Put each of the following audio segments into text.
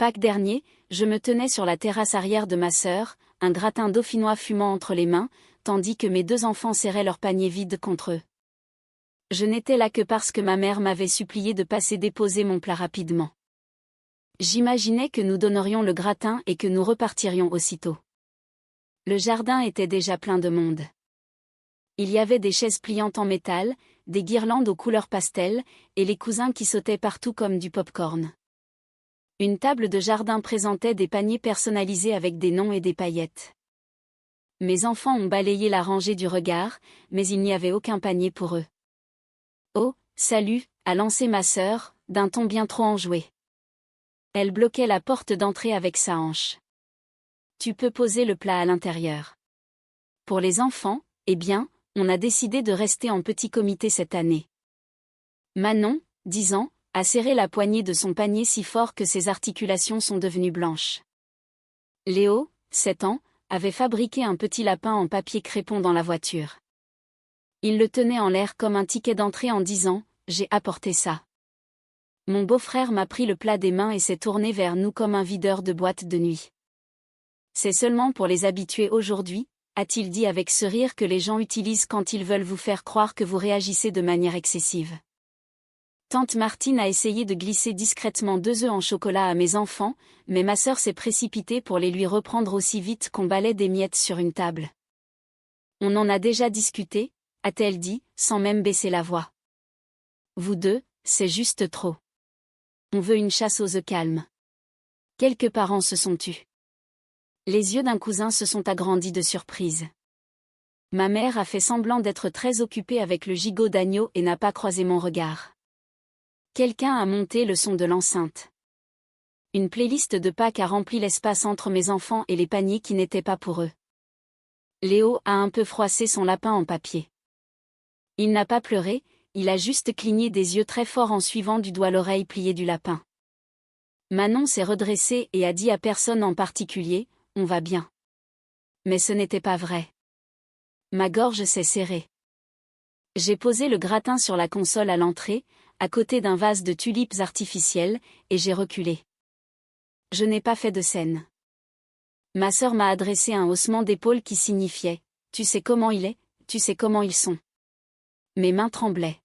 Pâques dernier, je me tenais sur la terrasse arrière de ma sœur, un gratin dauphinois fumant entre les mains, tandis que mes deux enfants serraient leur panier vide contre eux. Je n'étais là que parce que ma mère m'avait supplié de passer déposer mon plat rapidement. J'imaginais que nous donnerions le gratin et que nous repartirions aussitôt. Le jardin était déjà plein de monde. Il y avait des chaises pliantes en métal, des guirlandes aux couleurs pastel, et les cousins qui sautaient partout comme du pop-corn. Une table de jardin présentait des paniers personnalisés avec des noms et des paillettes. Mes enfants ont balayé la rangée du regard, mais il n'y avait aucun panier pour eux. « Oh, salut !» a lancé ma sœur, d'un ton bien trop enjoué. Elle bloquait la porte d'entrée avec sa hanche. « Tu peux poser le plat à l'intérieur. » Pour les enfants, eh bien, on a décidé de rester en petit comité cette année. Manon, 10 ans, a serré la poignée de son panier si fort que ses articulations sont devenues blanches. Léo, 7 ans, avait fabriqué un petit lapin en papier crépon dans la voiture. Il le tenait en l'air comme un ticket d'entrée en disant « J'ai apporté ça ». Mon beau-frère m'a pris le plat des mains et s'est tourné vers nous comme un videur de boîte de nuit. « C'est seulement pour les habitués aujourd'hui », a-t-il dit avec ce rire que les gens utilisent quand ils veulent vous faire croire que vous réagissez de manière excessive. Tante Martine a essayé de glisser discrètement 2 œufs en chocolat à mes enfants, mais ma sœur s'est précipitée pour les lui reprendre aussi vite qu'on balait des miettes sur une table. On en a déjà discuté, a-t-elle dit, sans même baisser la voix. Vous deux, c'est juste trop. On veut une chasse aux œufs calmes. Quelques parents se sont tus. Les yeux d'un cousin se sont agrandis de surprise. Ma mère a fait semblant d'être très occupée avec le gigot d'agneau et n'a pas croisé mon regard. Quelqu'un a monté le son de l'enceinte. Une playlist de Pâques a rempli l'espace entre mes enfants et les paniers qui n'étaient pas pour eux. Léo a un peu froissé son lapin en papier. Il n'a pas pleuré, il a juste cligné des yeux très forts en suivant du doigt l'oreille pliée du lapin. Manon s'est redressée et a dit à personne en particulier, « On va bien ». Mais ce n'était pas vrai. Ma gorge s'est serrée. J'ai posé le gratin sur la console à l'entrée, à côté d'un vase de tulipes artificielles, et j'ai reculé. Je n'ai pas fait de scène. Ma sœur m'a adressé un haussement d'épaule qui signifiait « Tu sais comment il est, tu sais comment ils sont ». Mes mains tremblaient.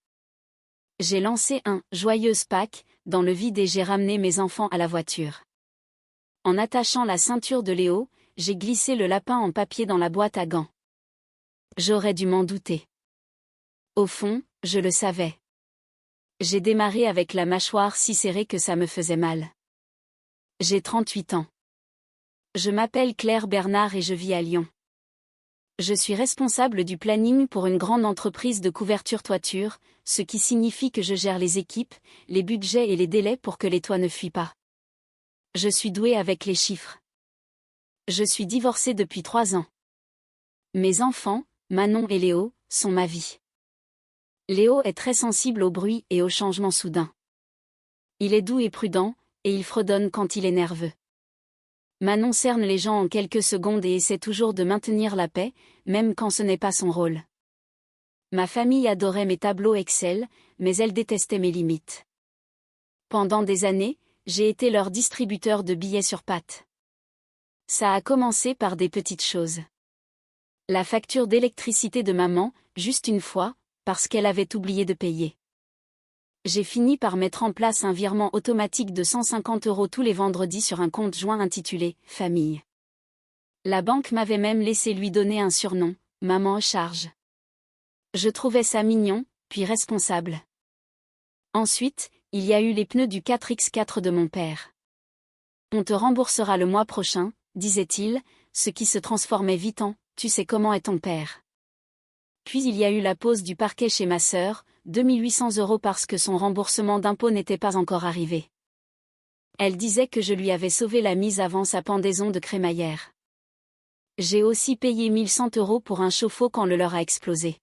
J'ai lancé un « Joyeuse Pâques » dans le vide et j'ai ramené mes enfants à la voiture. En attachant la ceinture de Léo, j'ai glissé le lapin en papier dans la boîte à gants. J'aurais dû m'en douter. Au fond, je le savais. J'ai démarré avec la mâchoire si serrée que ça me faisait mal. J'ai 38 ans. Je m'appelle Claire Bernard et je vis à Lyon. Je suis responsable du planning pour une grande entreprise de couverture toiture, ce qui signifie que je gère les équipes, les budgets et les délais pour que les toits ne fuient pas. Je suis douée avec les chiffres. Je suis divorcée depuis 3 ans. Mes enfants, Manon et Léo, sont ma vie. Léo est très sensible au bruit et aux changements soudains. Il est doux et prudent, et il fredonne quand il est nerveux. Manon cerne les gens en quelques secondes et essaie toujours de maintenir la paix, même quand ce n'est pas son rôle. Ma famille adorait mes tableaux Excel, mais elle détestait mes limites. Pendant des années, j'ai été leur distributeur de billets sur pattes. Ça a commencé par des petites choses. La facture d'électricité de maman, juste une fois, parce qu'elle avait oublié de payer. J'ai fini par mettre en place un virement automatique de 150 € tous les vendredis sur un compte joint intitulé « Famille ». La banque m'avait même laissé lui donner un surnom, « Maman charge ». Je trouvais ça mignon, puis responsable. Ensuite, il y a eu les pneus du 4x4 de mon père. « On te remboursera le mois prochain », disait-il, ce qui se transformait vite en « Tu sais comment est ton père ». Puis il y a eu la pose du parquet chez ma sœur, 2800 € parce que son remboursement d'impôt n'était pas encore arrivé. Elle disait que je lui avais sauvé la mise avant sa pendaison de crémaillère. J'ai aussi payé 1100 € pour un chauffe-eau quand le leur a explosé.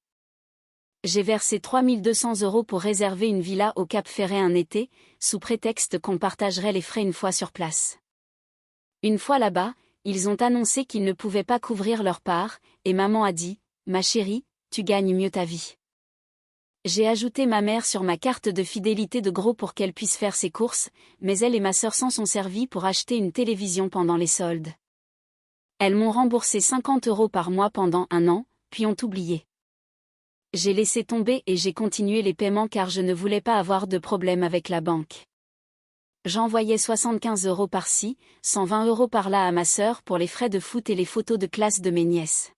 J'ai versé 3200 € pour réserver une villa au Cap Ferret un été, sous prétexte qu'on partagerait les frais une fois sur place. Une fois là-bas, ils ont annoncé qu'ils ne pouvaient pas couvrir leur part, et maman a dit « Ma chérie, tu gagnes mieux ta vie. » J'ai ajouté ma mère sur ma carte de fidélité de gros pour qu'elle puisse faire ses courses, mais elle et ma sœur s'en sont servis pour acheter une télévision pendant les soldes. Elles m'ont remboursé 50 € par mois pendant un an, puis ont oublié. J'ai laissé tomber et j'ai continué les paiements car je ne voulais pas avoir de problème avec la banque. J'envoyais 75 € par-ci, 120 € par-là à ma sœur pour les frais de foot et les photos de classe de mes nièces.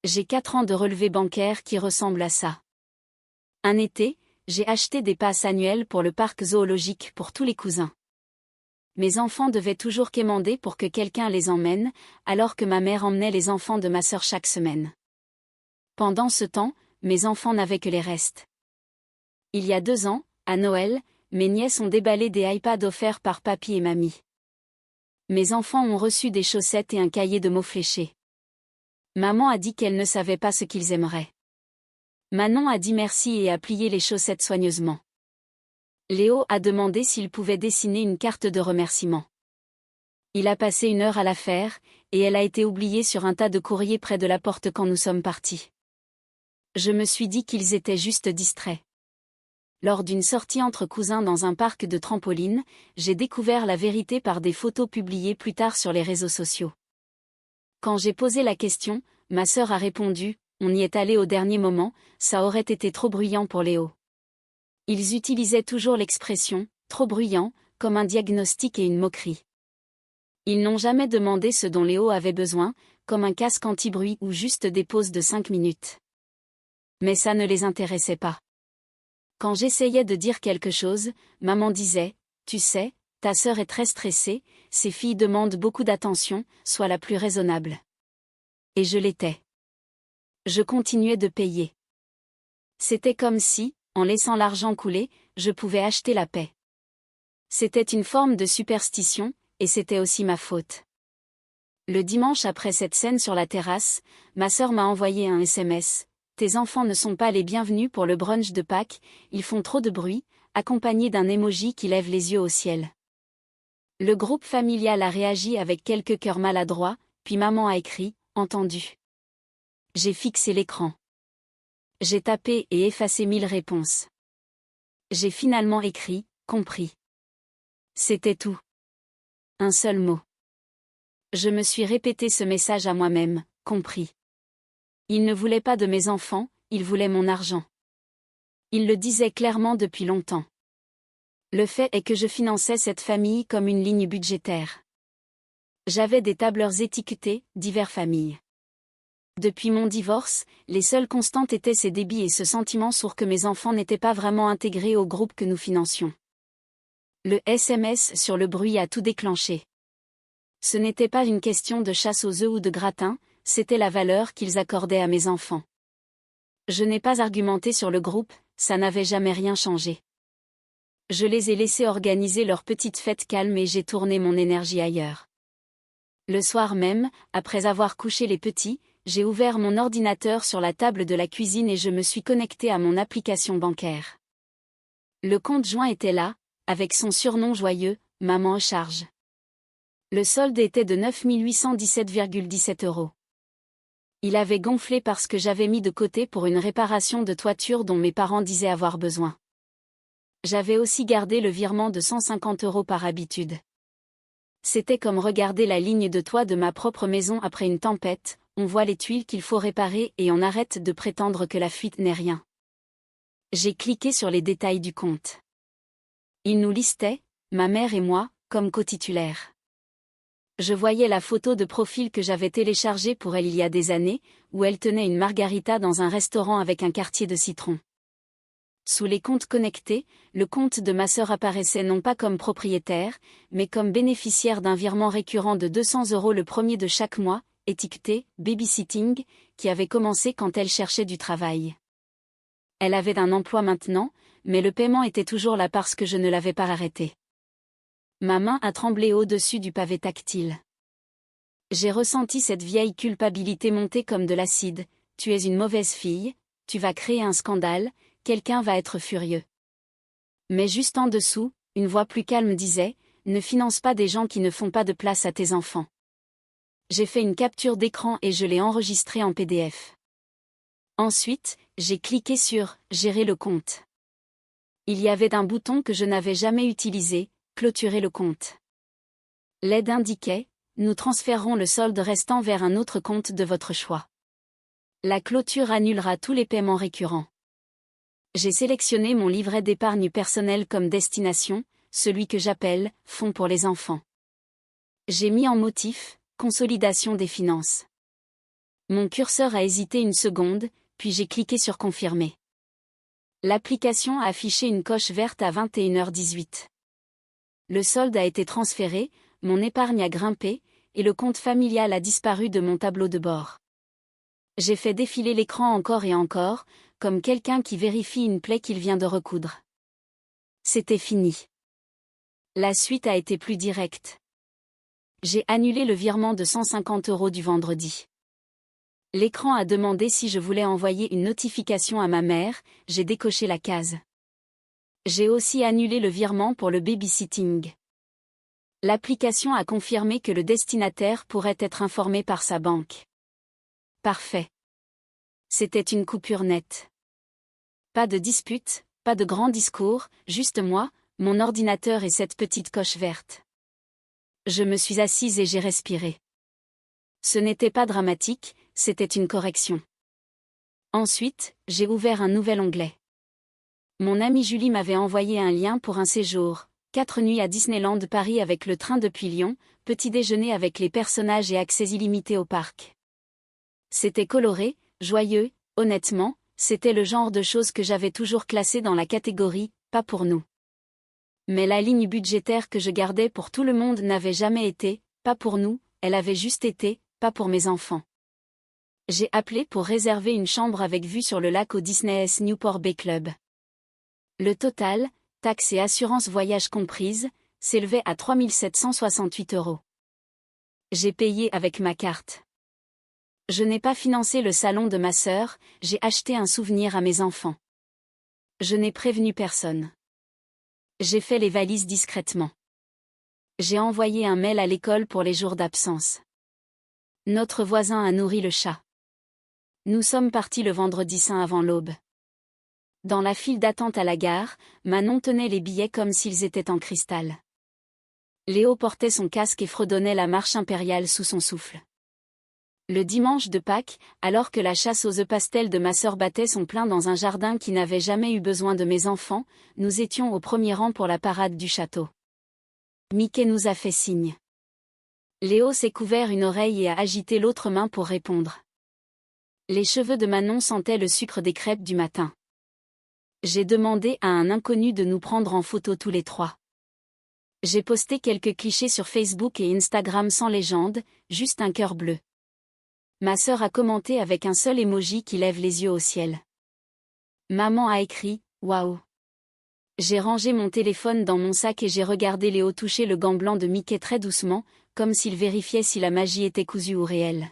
J'ai 4 ans de relevé bancaire qui ressemble à ça. Un été, j'ai acheté des passes annuelles pour le parc zoologique pour tous les cousins. Mes enfants devaient toujours quémander pour que quelqu'un les emmène, alors que ma mère emmenait les enfants de ma sœur chaque semaine. Pendant ce temps, mes enfants n'avaient que les restes. Il y a 2 ans, à Noël, mes nièces ont déballé des iPads offerts par papy et mamie. Mes enfants ont reçu des chaussettes et un cahier de mots fléchés. Maman a dit qu'elle ne savait pas ce qu'ils aimeraient. Manon a dit merci et a plié les chaussettes soigneusement. Léo a demandé s'il pouvait dessiner une carte de remerciement. Il a passé 1 heure à la faire, et elle a été oubliée sur un tas de courriers près de la porte quand nous sommes partis. Je me suis dit qu'ils étaient juste distraits. Lors d'une sortie entre cousins dans un parc de trampoline, j'ai découvert la vérité par des photos publiées plus tard sur les réseaux sociaux. Quand j'ai posé la question, ma sœur a répondu « On y est allé au dernier moment, ça aurait été trop bruyant pour Léo ». Ils utilisaient toujours l'expression « trop bruyant » comme un diagnostic et une moquerie. Ils n'ont jamais demandé ce dont Léo avait besoin, comme un casque anti-bruit ou juste des pauses de 5 minutes. Mais ça ne les intéressait pas. Quand j'essayais de dire quelque chose, maman disait « Tu sais, ta sœur est très stressée, ses filles demandent beaucoup d'attention, sois la plus raisonnable. » Et je l'étais. Je continuais de payer. C'était comme si, en laissant l'argent couler, je pouvais acheter la paix. C'était une forme de superstition, et c'était aussi ma faute. Le dimanche après cette scène sur la terrasse, ma sœur m'a envoyé un SMS. « Tes enfants ne sont pas les bienvenus pour le brunch de Pâques, ils font trop de bruit », accompagné d'un emoji qui lève les yeux au ciel. Le groupe familial a réagi avec quelques cœurs maladroits, puis maman a écrit « Entendu ». J'ai fixé l'écran. J'ai tapé et effacé 1000 réponses. J'ai finalement écrit « Compris ». C'était tout. Un seul mot. Je me suis répété ce message à moi-même, « Compris ». Il ne voulait pas de mes enfants, il voulait mon argent. Il le disait clairement depuis longtemps. Le fait est que je finançais cette famille comme une ligne budgétaire. J'avais des tableurs étiquetés, divers familles. Depuis mon divorce, les seules constantes étaient ces débits et ce sentiment sourd que mes enfants n'étaient pas vraiment intégrés au groupe que nous financions. Le SMS sur le bruit a tout déclenché. Ce n'était pas une question de chasse aux œufs ou de gratin, c'était la valeur qu'ils accordaient à mes enfants. Je n'ai pas argumenté sur le groupe, ça n'avait jamais rien changé. Je les ai laissés organiser leur petite fête calme et j'ai tourné mon énergie ailleurs. Le soir même, après avoir couché les petits, j'ai ouvert mon ordinateur sur la table de la cuisine et je me suis connecté à mon application bancaire. Le compte joint était là, avec son surnom joyeux, « Maman charge ». Le solde était de 9 817,17 €. Il avait gonflé parce que j'avais mis de côté pour une réparation de toiture dont mes parents disaient avoir besoin. J'avais aussi gardé le virement de 150 € par habitude. C'était comme regarder la ligne de toit de ma propre maison après une tempête, on voit les tuiles qu'il faut réparer et on arrête de prétendre que la fuite n'est rien. J'ai cliqué sur les détails du compte. Il nous listait, ma mère et moi, comme cotitulaires. Je voyais la photo de profil que j'avais téléchargée pour elle il y a des années, où elle tenait une margarita dans un restaurant avec un quartier de citron. Sous les comptes connectés, le compte de ma sœur apparaissait non pas comme propriétaire, mais comme bénéficiaire d'un virement récurrent de 200 € le premier de chaque mois, étiqueté « babysitting », qui avait commencé quand elle cherchait du travail. Elle avait un emploi maintenant, mais le paiement était toujours là parce que je ne l'avais pas arrêté. Ma main a tremblé au-dessus du pavé tactile. J'ai ressenti cette vieille culpabilité monter comme de l'acide. Tu es une mauvaise fille, tu vas créer un scandale, quelqu'un va être furieux. Mais juste en dessous, une voix plus calme disait, ne finance pas des gens qui ne font pas de place à tes enfants. J'ai fait une capture d'écran et je l'ai enregistrée en PDF. Ensuite, j'ai cliqué sur « Gérer le compte ». Il y avait un bouton que je n'avais jamais utilisé, « Clôturer le compte ». L'aide indiquait « Nous transférerons le solde restant vers un autre compte de votre choix. La clôture annulera tous les paiements récurrents. » J'ai sélectionné mon livret d'épargne personnelle comme destination, celui que j'appelle « Fonds pour les enfants ». J'ai mis en motif « Consolidation des finances ». Mon curseur a hésité une seconde, puis j'ai cliqué sur « Confirmer ». L'application a affiché une coche verte à 21h18. Le solde a été transféré, mon épargne a grimpé, et le compte familial a disparu de mon tableau de bord. J'ai fait défiler l'écran encore et encore, comme quelqu'un qui vérifie une plaie qu'il vient de recoudre. C'était fini. La suite a été plus directe. J'ai annulé le virement de 150 € du vendredi. L'écran a demandé si je voulais envoyer une notification à ma mère, j'ai décoché la case. J'ai aussi annulé le virement pour le babysitting. L'application a confirmé que le destinataire pourrait être informé par sa banque. Parfait. C'était une coupure nette. Pas de dispute, pas de grand discours, juste moi, mon ordinateur et cette petite coche verte. Je me suis assise et j'ai respiré. Ce n'était pas dramatique, c'était une correction. Ensuite, j'ai ouvert un nouvel onglet. Mon amie Julie m'avait envoyé un lien pour un séjour, 4 nuits à Disneyland Paris avec le train depuis Lyon, petit déjeuner avec les personnages et accès illimité au parc. C'était coloré, joyeux, honnêtement, c'était le genre de choses que j'avais toujours classé dans la catégorie « pas pour nous ». Mais la ligne budgétaire que je gardais pour tout le monde n'avait jamais été « pas pour nous », elle avait juste été « pas pour mes enfants ». J'ai appelé pour réserver une chambre avec vue sur le lac au Disney's Newport Bay Club. Le total, taxes et assurance voyage comprises, s'élevait à 3 768 €. J'ai payé avec ma carte. Je n'ai pas financé le salon de ma sœur, j'ai acheté un souvenir à mes enfants. Je n'ai prévenu personne. J'ai fait les valises discrètement. J'ai envoyé un mail à l'école pour les jours d'absence. Notre voisin a nourri le chat. Nous sommes partis le vendredi saint avant l'aube. Dans la file d'attente à la gare, Manon tenait les billets comme s'ils étaient en cristal. Léo portait son casque et fredonnait la marche impériale sous son souffle. Le dimanche de Pâques, alors que la chasse aux œufs pastels de ma sœur battait son plein dans un jardin qui n'avait jamais eu besoin de mes enfants, nous étions au premier rang pour la parade du château. Mickey nous a fait signe. Léo s'est couvert une oreille et a agité l'autre main pour répondre. Les cheveux de Manon sentaient le sucre des crêpes du matin. J'ai demandé à un inconnu de nous prendre en photo tous les trois. J'ai posté quelques clichés sur Facebook et Instagram sans légende, juste un cœur bleu. Ma sœur a commenté avec un seul emoji qui lève les yeux au ciel. Maman a écrit « Waouh ». J'ai rangé mon téléphone dans mon sac et j'ai regardé Léo toucher le gant blanc de Mickey très doucement, comme s'il vérifiait si la magie était cousue ou réelle.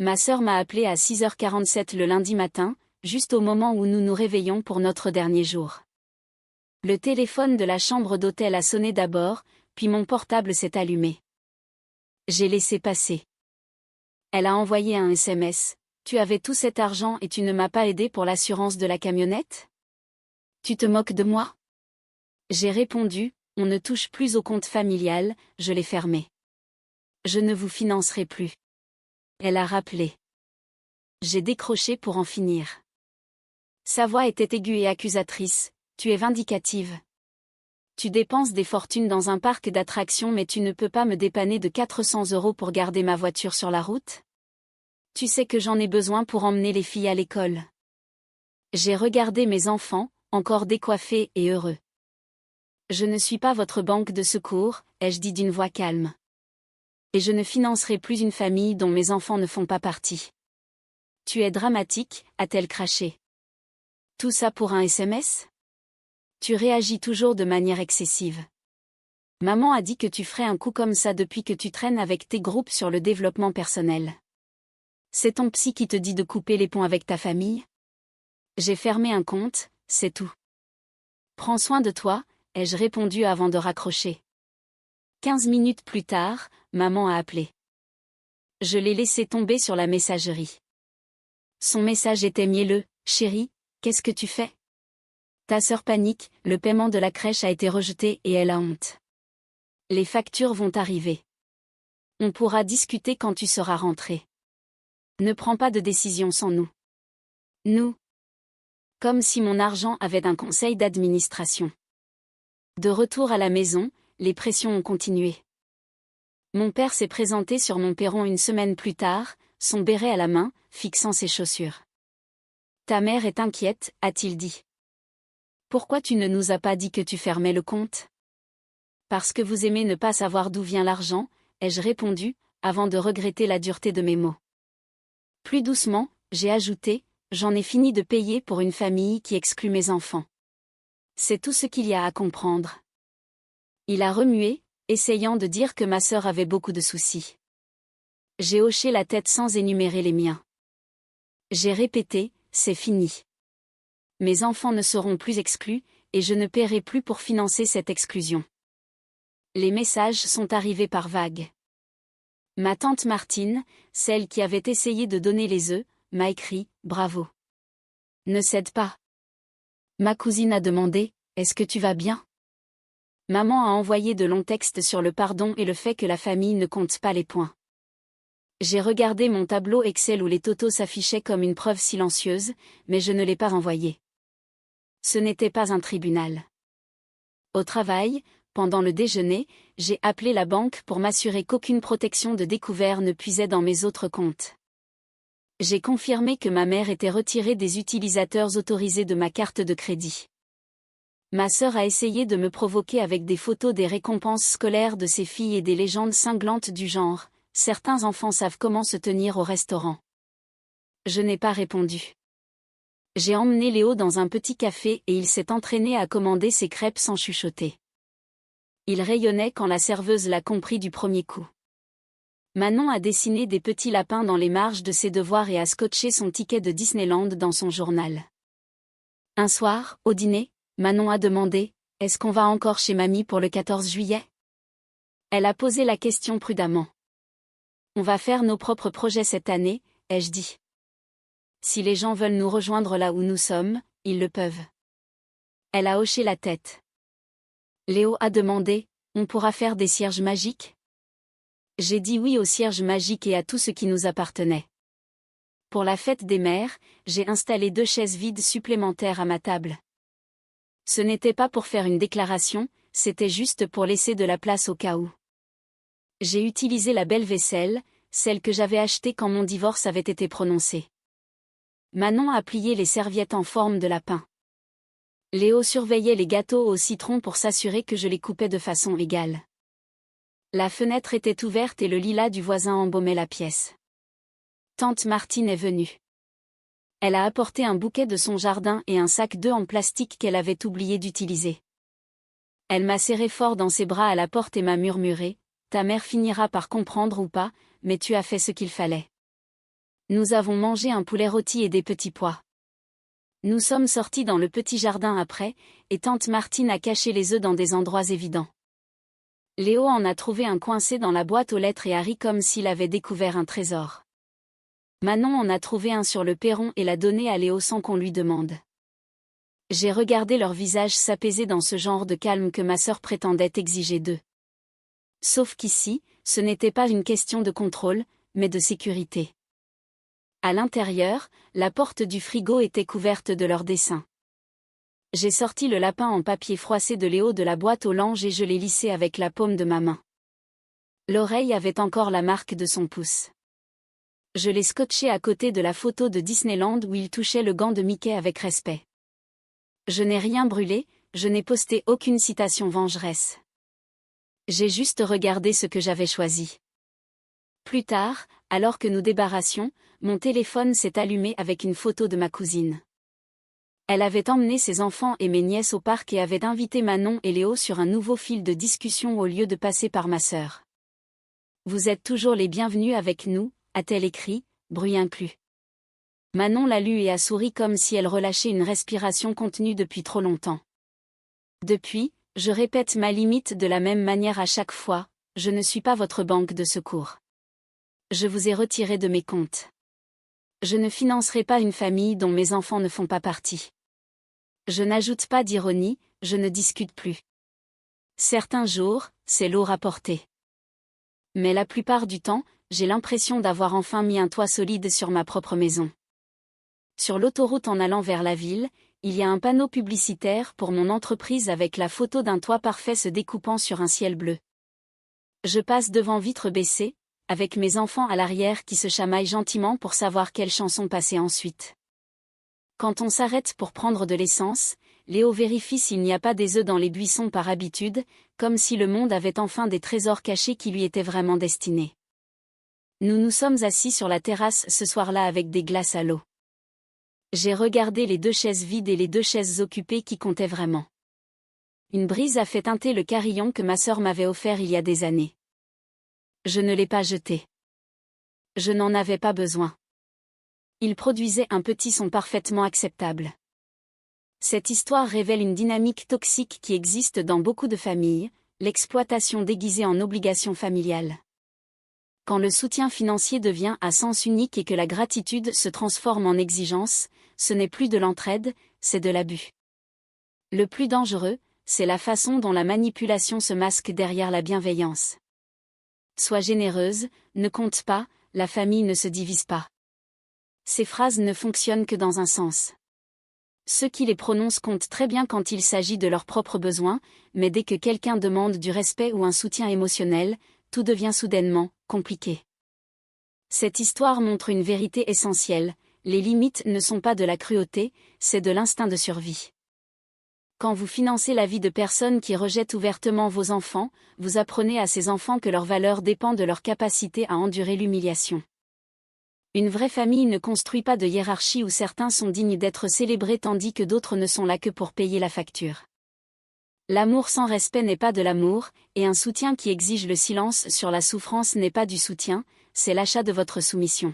Ma sœur m'a appelé à 6h47 le lundi matin, juste au moment où nous nous réveillons pour notre dernier jour. Le téléphone de la chambre d'hôtel a sonné d'abord, puis mon portable s'est allumé. J'ai laissé passer. Elle a envoyé un SMS. « Tu avais tout cet argent et tu ne m'as pas aidé pour l'assurance de la camionnette ? Tu te moques de moi ?» J'ai répondu « On ne touche plus au compte familial, je l'ai fermé. Je ne vous financerai plus. » Elle a rappelé. J'ai décroché pour en finir. Sa voix était aiguë et accusatrice. « Tu es vindicative. Tu dépenses des fortunes dans un parc d'attractions mais tu ne peux pas me dépanner de 400 € pour garder ma voiture sur la route ? Tu sais que j'en ai besoin pour emmener les filles à l'école. » J'ai regardé mes enfants, encore décoiffés et heureux. « Je ne suis pas votre banque de secours, » ai-je dit d'une voix calme. « Et je ne financerai plus une famille dont mes enfants ne font pas partie. »« Tu es dramatique » a-t-elle craché. « Tout ça pour un SMS ? Tu réagis toujours de manière excessive. Maman a dit que tu ferais un coup comme ça depuis que tu traînes avec tes groupes sur le développement personnel. C'est ton psy qui te dit de couper les ponts avec ta famille ? J'ai fermé un compte, c'est tout. Prends soin de toi, ai-je répondu avant de raccrocher. 15 minutes plus tard, maman a appelé. Je l'ai laissé tomber sur la messagerie. Son message était mielleux. Chérie, qu'est-ce que tu fais? Ta sœur panique, le paiement de la crèche a été rejeté et elle a honte. Les factures vont arriver. On pourra discuter quand tu seras rentré. Ne prends pas de décision sans nous. Nous. Comme si mon argent avait un conseil d'administration. De retour à la maison, les pressions ont continué. Mon père s'est présenté sur mon perron une semaine plus tard, son béret à la main, fixant ses chaussures. Ta mère est inquiète, a-t-il dit. Pourquoi tu ne nous as pas dit que tu fermais le compte? Parce que vous aimez ne pas savoir d'où vient l'argent, ai-je répondu, avant de regretter la dureté de mes mots. Plus doucement, j'ai ajouté, j'en ai fini de payer pour une famille qui exclut mes enfants. C'est tout ce qu'il y a à comprendre. Il a remué, essayant de dire que ma sœur avait beaucoup de soucis. J'ai hoché la tête sans énumérer les miens. J'ai répété, c'est fini. Mes enfants ne seront plus exclus, et je ne paierai plus pour financer cette exclusion. Les messages sont arrivés par vagues. Ma tante Martine, celle qui avait essayé de donner les œufs, m'a écrit « Bravo. Ne cède pas. » Ma cousine a demandé « Est-ce que tu vas bien ?» Maman a envoyé de longs textes sur le pardon et le fait que la famille ne compte pas les points. J'ai regardé mon tableau Excel où les totaux s'affichaient comme une preuve silencieuse, mais je ne l'ai pas envoyé. Ce n'était pas un tribunal. Au travail, pendant le déjeuner, j'ai appelé la banque pour m'assurer qu'aucune protection de découvert ne puisait dans mes autres comptes. J'ai confirmé que ma mère était retirée des utilisateurs autorisés de ma carte de crédit. Ma sœur a essayé de me provoquer avec des photos des récompenses scolaires de ses filles et des légendes cinglantes du genre « Certains enfants savent comment se tenir au restaurant ». Je n'ai pas répondu. J'ai emmené Léo dans un petit café et il s'est entraîné à commander ses crêpes sans chuchoter. Il rayonnait quand la serveuse l'a compris du premier coup. Manon a dessiné des petits lapins dans les marges de ses devoirs et a scotché son ticket de Disneyland dans son journal. Un soir, au dîner, Manon a demandé « Est-ce qu'on va encore chez mamie pour le 14 juillet ?» Elle a posé la question prudemment. « On va faire nos propres projets cette année », ai-je dit. Si les gens veulent nous rejoindre là où nous sommes, ils le peuvent. Elle a hoché la tête. Léo a demandé « On pourra faire des cierges magiques ?» J'ai dit oui aux cierges magiques et à tout ce qui nous appartenait. Pour la fête des mères, j'ai installé 2 chaises vides supplémentaires à ma table. Ce n'était pas pour faire une déclaration, c'était juste pour laisser de la place au cas où. J'ai utilisé la belle vaisselle, celle que j'avais achetée quand mon divorce avait été prononcé. Manon a plié les serviettes en forme de lapin. Léo surveillait les gâteaux au citron pour s'assurer que je les coupais de façon égale. La fenêtre était ouverte et le lilas du voisin embaumait la pièce. Tante Martine est venue. Elle a apporté un bouquet de son jardin et un sac d'œufs en plastique qu'elle avait oublié d'utiliser. Elle m'a serré fort dans ses bras à la porte et m'a murmuré « Ta mère finira par comprendre ou pas, mais tu as fait ce qu'il fallait. » Nous avons mangé un poulet rôti et des petits pois. Nous sommes sortis dans le petit jardin après, et tante Martine a caché les œufs dans des endroits évidents. Léo en a trouvé un coincé dans la boîte aux lettres et a ri comme s'il avait découvert un trésor. Manon en a trouvé un sur le perron et l'a donné à Léo sans qu'on lui demande. J'ai regardé leurs visages s'apaiser dans ce genre de calme que ma sœur prétendait exiger d'eux. Sauf qu'ici, ce n'était pas une question de contrôle, mais de sécurité. À l'intérieur, la porte du frigo était couverte de leurs dessins. J'ai sorti le lapin en papier froissé de Léo de la boîte aux langes et je l'ai lissé avec la paume de ma main. L'oreille avait encore la marque de son pouce. Je l'ai scotché à côté de la photo de Disneyland où il touchait le gant de Mickey avec respect. Je n'ai rien brûlé, je n'ai posté aucune citation vengeresse. J'ai juste regardé ce que j'avais choisi. Plus tard, alors que nous débarrassions, mon téléphone s'est allumé avec une photo de ma cousine. Elle avait emmené ses enfants et mes nièces au parc et avait invité Manon et Léo sur un nouveau fil de discussion au lieu de passer par ma sœur. « Vous êtes toujours les bienvenus avec nous », a-t-elle écrit, bruit inclus. Manon l'a lu et a souri comme si elle relâchait une respiration contenue depuis trop longtemps. Depuis, je répète ma limite de la même manière à chaque fois, je ne suis pas votre banque de secours. Je vous ai retiré de mes comptes. Je ne financerai pas une famille dont mes enfants ne font pas partie. Je n'ajoute pas d'ironie, je ne discute plus. Certains jours, c'est lourd à porter. Mais la plupart du temps, j'ai l'impression d'avoir enfin mis un toit solide sur ma propre maison. Sur l'autoroute en allant vers la ville, il y a un panneau publicitaire pour mon entreprise avec la photo d'un toit parfait se découpant sur un ciel bleu. Je passe devant vitre baissée, avec mes enfants à l'arrière qui se chamaillent gentiment pour savoir quelle chanson passer ensuite. Quand on s'arrête pour prendre de l'essence, Léo vérifie s'il n'y a pas des œufs dans les buissons par habitude, comme si le monde avait enfin des trésors cachés qui lui étaient vraiment destinés. Nous nous sommes assis sur la terrasse ce soir-là avec des glaces à l'eau. J'ai regardé les 2 chaises vides et les 2 chaises occupées qui comptaient vraiment. Une brise a fait teinter le carillon que ma sœur m'avait offert il y a des années. Je ne l'ai pas jeté. Je n'en avais pas besoin. Il produisait un petit son parfaitement acceptable. Cette histoire révèle une dynamique toxique qui existe dans beaucoup de familles, l'exploitation déguisée en obligation familiale. Quand le soutien financier devient à sens unique et que la gratitude se transforme en exigence, ce n'est plus de l'entraide, c'est de l'abus. Le plus dangereux, c'est la façon dont la manipulation se masque derrière la bienveillance. Sois généreuse, ne compte pas, la famille ne se divise pas. Ces phrases ne fonctionnent que dans un sens. Ceux qui les prononcent comptent très bien quand il s'agit de leurs propres besoins, mais dès que quelqu'un demande du respect ou un soutien émotionnel, tout devient soudainement compliqué. Cette histoire montre une vérité essentielle, les limites ne sont pas de la cruauté, c'est de l'instinct de survie. Quand vous financez la vie de personnes qui rejettent ouvertement vos enfants, vous apprenez à ces enfants que leur valeur dépend de leur capacité à endurer l'humiliation. Une vraie famille ne construit pas de hiérarchie où certains sont dignes d'être célébrés tandis que d'autres ne sont là que pour payer la facture. L'amour sans respect n'est pas de l'amour, et un soutien qui exige le silence sur la souffrance n'est pas du soutien, c'est l'achat de votre soumission.